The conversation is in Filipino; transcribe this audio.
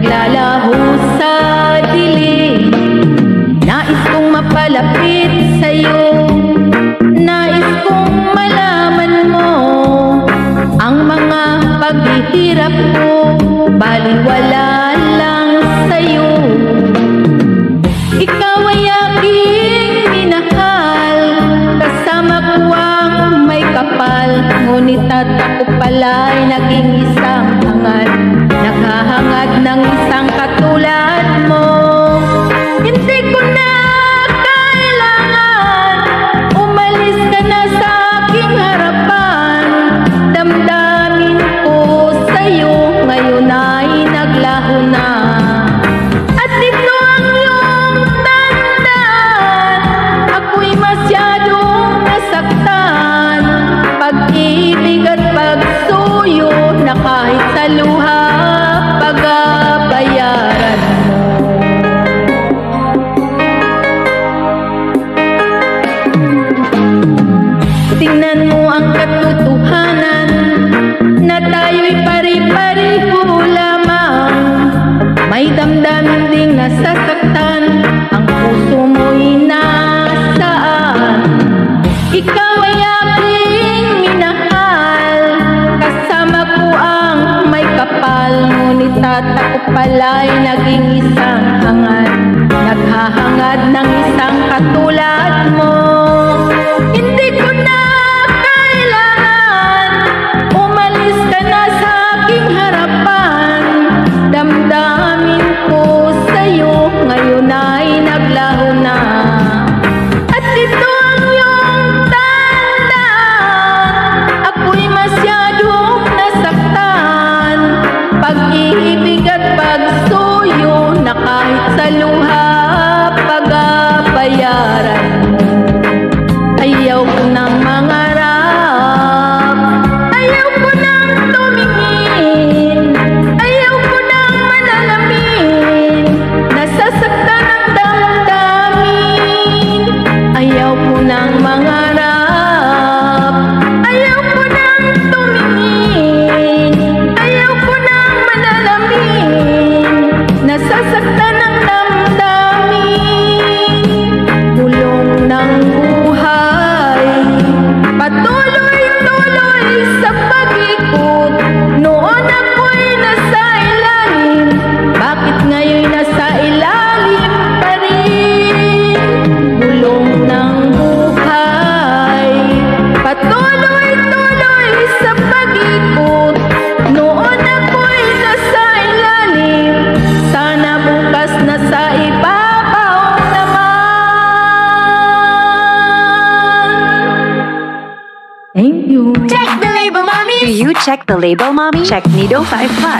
naglalaho sa dilim. Nais kong mapalapit sa'yo, nais kong malaman mo ang mga paghihirap ko, baliwala lang sa'yo. Ikaw ay aking minahal, kasama ko ang may kapal, ngunit at ako pala'y naging isang hangad, naghahangad ng isang katulad mo. Hindi ko na kailangan, umalis ka na sa aking harapan. Damdamin ko sa'yo ngayon ay naglaho na, at ito ang iyong tandaan. Ako'y masyadong nasaktan, pag-ibig at pagsuyo na kahit sa luha pag-bayaran mo. Tingnan mo ang katotohanan na tayo'y pari-pareho lamang. May damdamin ding nasasaktan, ang puso mo'y nasaan. Ikaw ay aking minahal, kasama ko ang may kapal, ngunit at ako pala'y naging isang hangad, naghahangad ng isang katulad mo. Hindi ko na kailangan, umalis ka na sa aking harapan. Damdamin ko sa'yo ngayon ay naglaho na, at ito ang iyong tandaan. Ako'y masyadong nasaktan, pag-ibig at pagsuyo na kahit sa luha pag-bayaran mo. Ayaw ko nang mangarap, ayaw ko nang tumingin, ayaw ko nang manalamin, nasasaktan ang damdamin. Ayaw ko nang mangarap, ayaw ko nang tumingin, ayaw ko nang manalamin, nasasaktan ang damdamin. Gulong ng buhay, patuloy-tuloy sa pag-ikot. Noon ako'y nasa ilalim, bakit ngayon'y nasa ilalim pa rin? Gulong ng buhay, patuloy-tuloy sa pag-ikot. Noon ako'y nasa ilalim, sana bukas nasa ibabaw naman. Thank you. Check the label, mommy. Do you check the label, mommy? Check Nido 5 Plus.